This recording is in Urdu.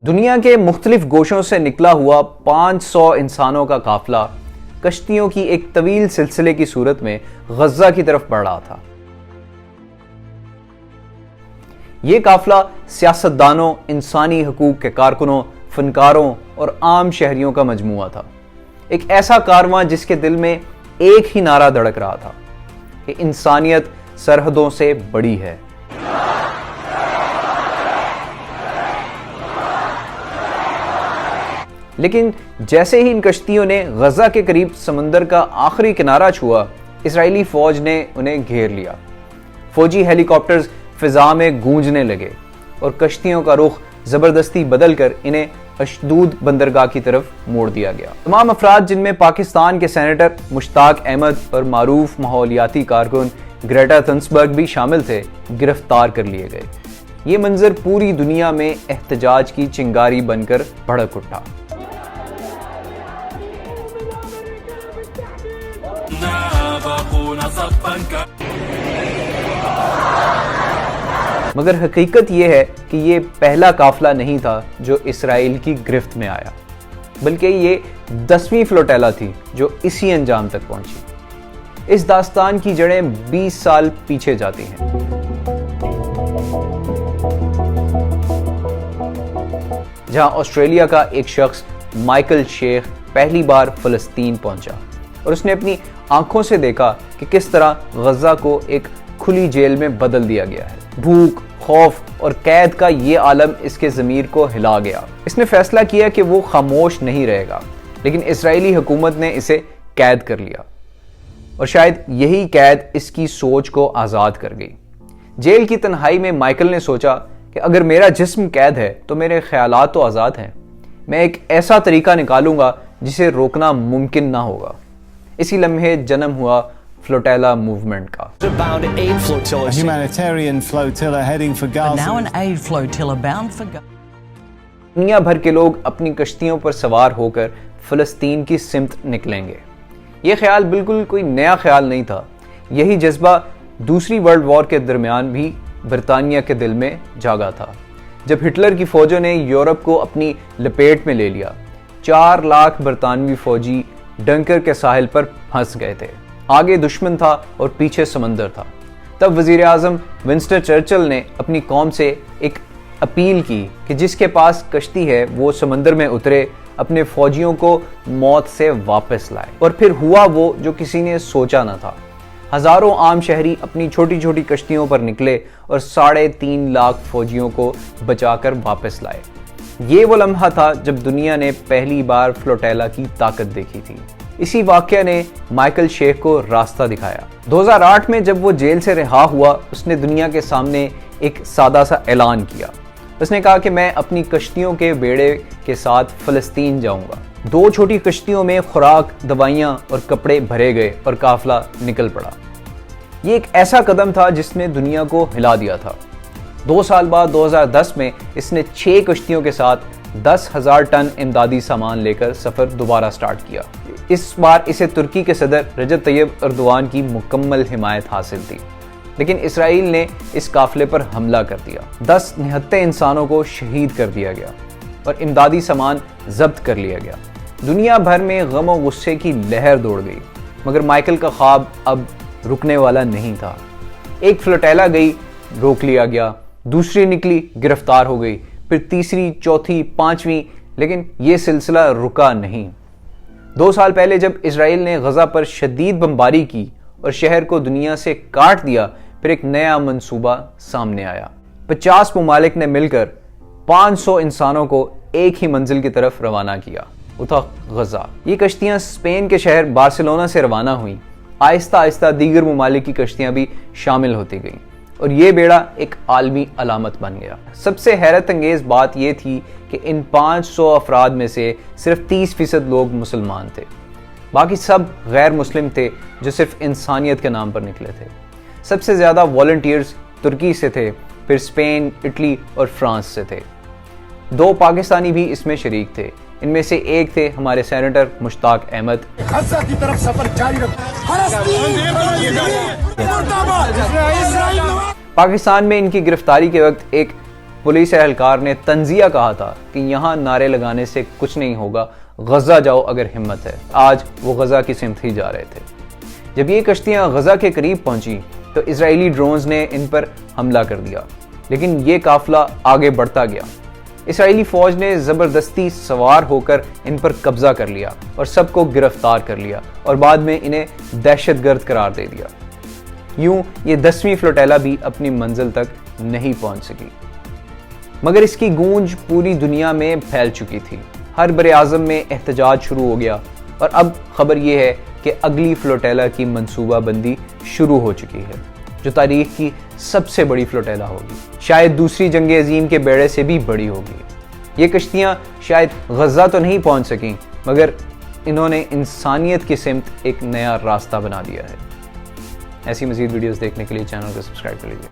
دنیا کے مختلف گوشوں سے نکلا ہوا 500 انسانوں کا قافلہ کشتیوں کی ایک طویل سلسلے کی صورت میں غزہ کی طرف بڑھ رہا تھا۔ یہ قافلہ سیاستدانوں، انسانی حقوق کے کارکنوں، فنکاروں اور عام شہریوں کا مجموعہ تھا۔ ایک ایسا کارواں جس کے دل میں ایک ہی نعرہ دھڑک رہا تھا کہ انسانیت سرحدوں سے بڑی ہے۔ لیکن جیسے ہی ان کشتیوں نے غزہ کے قریب سمندر کا آخری کنارہ چھوا، اسرائیلی فوج نے انہیں گھیر لیا۔ فوجی ہیلی کاپٹرز فضا میں گونجنے لگے اور کشتیوں کا رخ زبردستی بدل کر انہیں اشدود بندرگاہ کی طرف موڑ دیا گیا۔ تمام افراد، جن میں پاکستان کے سینیٹر مشتاق احمد اور معروف ماحولیاتی کارکن گریٹا تھنبرگ بھی شامل تھے، گرفتار کر لیے گئے۔ یہ منظر پوری دنیا میں احتجاج کی چنگاری بن کر بھڑک اٹھا۔ مگر حقیقت یہ ہے کہ یہ پہلا قافلہ نہیں تھا جو اسرائیل کی گرفت میں آیا، بلکہ یہ 10ویں فلوٹیلا تھی جو اسی انجام تک پہنچی۔ اس داستان کی جڑیں 20 سال پیچھے جاتی ہیں۔ جہاں آسٹریلیا کا ایک شخص مائیکل شیخ پہلی بار فلسطین پہنچا اور اس نے اپنی آنکھوں سے دیکھا کہ کس طرح غزہ کو ایک کھلی جیل میں بدل دیا گیا ہے۔ بھوک، خوف اور قید کا یہ عالم اس کے ضمیر کو ہلا گیا۔ اس نے فیصلہ کیا کہ وہ خاموش نہیں رہے گا، لیکن اسرائیلی حکومت نے اسے قید کر لیا، اور شاید یہی قید اس کی سوچ کو آزاد کر گئی۔ جیل کی تنہائی میں مائیکل نے سوچا کہ اگر میرا جسم قید ہے تو میرے خیالات تو آزاد ہیں۔ میں ایک ایسا طریقہ نکالوں گا جسے روکنا ممکن نہ ہوگا۔ اسی لمحے جنم ہوا فلوٹیلا موومنٹ کا۔ دنیا بھر کے لوگ اپنی کشتیوں پر سوار ہو کر فلسطین کی سمت نکلیں گے۔ یہ خیال بالکل کوئی نیا خیال نہیں تھا۔ یہی جذبہ دوسری ورلڈ وار کے درمیان بھی برطانیہ کے دل میں جاگا تھا، جب ہٹلر کی فوجوں نے یورپ کو اپنی لپیٹ میں لے لیا۔ 4 لاکھ برطانوی فوجی ڈنکر کے ساحل پر پھنس گئے تھے۔ آگے دشمن تھا اور پیچھے سمندر تھا۔ تب وزیر اعظم ونسٹن چرچل نے اپنی قوم سے ایک اپیل کی کہ جس کے پاس کشتی ہے وہ سمندر میں اترے، اپنے فوجیوں کو موت سے واپس لائے۔ اور پھر ہوا وہ جو کسی نے سوچا نہ تھا۔ ہزاروں عام شہری اپنی چھوٹی چھوٹی کشتیوں پر نکلے اور 3.5 لاکھ فوجیوں کو بچا کر واپس لائے۔ یہ وہ لمحہ تھا جب دنیا نے پہلی بار فلوٹیلا کی طاقت دیکھی تھی۔ اسی واقعہ نے مائیکل شیخ کو راستہ دکھایا۔ 2008 میں جب وہ جیل سے رہا ہوا، اس نے دنیا کے سامنے ایک سادہ سا اعلان کیا۔ اس نے کہا کہ میں اپنی کشتیوں کے بیڑے کے ساتھ فلسطین جاؤں گا۔ 2 چھوٹی کشتیوں میں خوراک، دوائیاں اور کپڑے بھرے گئے اور قافلہ نکل پڑا۔ یہ ایک ایسا قدم تھا جس نے دنیا کو ہلا دیا تھا۔ 2 سال بعد 2010 میں اس نے 6 کشتیوں کے ساتھ 10,000 ٹن امدادی سامان لے کر سفر دوبارہ سٹارٹ کیا۔ اس بار اسے ترکی کے صدر رجب طیب ایردوان کی مکمل حمایت حاصل تھی، لیکن اسرائیل نے اس قافلے پر حملہ کر دیا۔ 10 نہتے انسانوں کو شہید کر دیا گیا اور امدادی سامان ضبط کر لیا گیا۔ دنیا بھر میں غم و غصے کی لہر دوڑ گئی، مگر مائیکل کا خواب اب رکنے والا نہیں تھا۔ ایک فلوٹیلا گئی، روک لیا گیا، دوسری نکلی، گرفتار ہو گئی، پھر تیسری، چوتھی، 5ویں، لیکن یہ سلسلہ رکا نہیں۔ 2 سال پہلے جب اسرائیل نے غزہ پر شدید بمباری کی اور شہر کو دنیا سے کاٹ دیا، پھر ایک نیا منصوبہ سامنے آیا۔ 50 ممالک نے مل کر 500 انسانوں کو ایک ہی منزل کی طرف روانہ کیا، وہ تھا غزہ۔ یہ کشتیاں اسپین کے شہر بارسلونا سے روانہ ہوئیں۔ آہستہ آہستہ دیگر ممالک کی کشتیاں بھی شامل ہوتی گئیں اور یہ بیڑا ایک عالمی علامت بن گیا۔ سب سے حیرت انگیز بات یہ تھی کہ ان 500 افراد میں سے صرف 30% لوگ مسلمان تھے، باقی سب غیر مسلم تھے جو صرف انسانیت کے نام پر نکلے تھے۔ سب سے زیادہ والنٹیئرز ترکی سے تھے، پھر اسپین، اٹلی اور فرانس سے تھے۔ 2 پاکستانی بھی اس میں شریک تھے، ان میں سے ایک تھے ہمارے سینیٹر مشتاق احمد۔ غزہ کی طرف سفر جاری پاکستان میں ان کی گرفتاری کے وقت ایک پولیس اہلکار نے تنزیہ کہا تھا کہ یہاں نعرے لگانے سے کچھ نہیں ہوگا، غزہ جاؤ اگر ہمت ہے۔ آج وہ غزہ کی سمت ہی جا رہے تھے۔ جب یہ کشتیاں غزہ کے قریب پہنچی تو اسرائیلی ڈرونز نے ان پر حملہ کر دیا، لیکن یہ قافلہ آگے بڑھتا گیا۔ اسرائیلی فوج نے زبردستی سوار ہو کر ان پر قبضہ کر لیا اور سب کو گرفتار کر لیا اور بعد میں انہیں دہشت گرد قرار دے دیا۔ یوں یہ 10ویں فلوٹیلا بھی اپنی منزل تک نہیں پہنچ سکی، مگر اس کی گونج پوری دنیا میں پھیل چکی تھی۔ ہر بر اعظم میں احتجاج شروع ہو گیا اور اب خبر یہ ہے کہ اگلی فلوٹیلا کی منصوبہ بندی شروع ہو چکی ہے، جو تاریخ کی سب سے بڑی فلوٹیلا ہوگی، شاید دوسری جنگ عظیم کے بیڑے سے بھی بڑی ہوگی۔ یہ کشتیاں شاید غزہ تو نہیں پہنچ سکیں، مگر انہوں نے انسانیت کی سمت ایک نیا راستہ بنا دیا ہے۔ ایسی مزید ویڈیوز دیکھنے کے لیے چینل کو سبسکرائب کر لیجیے۔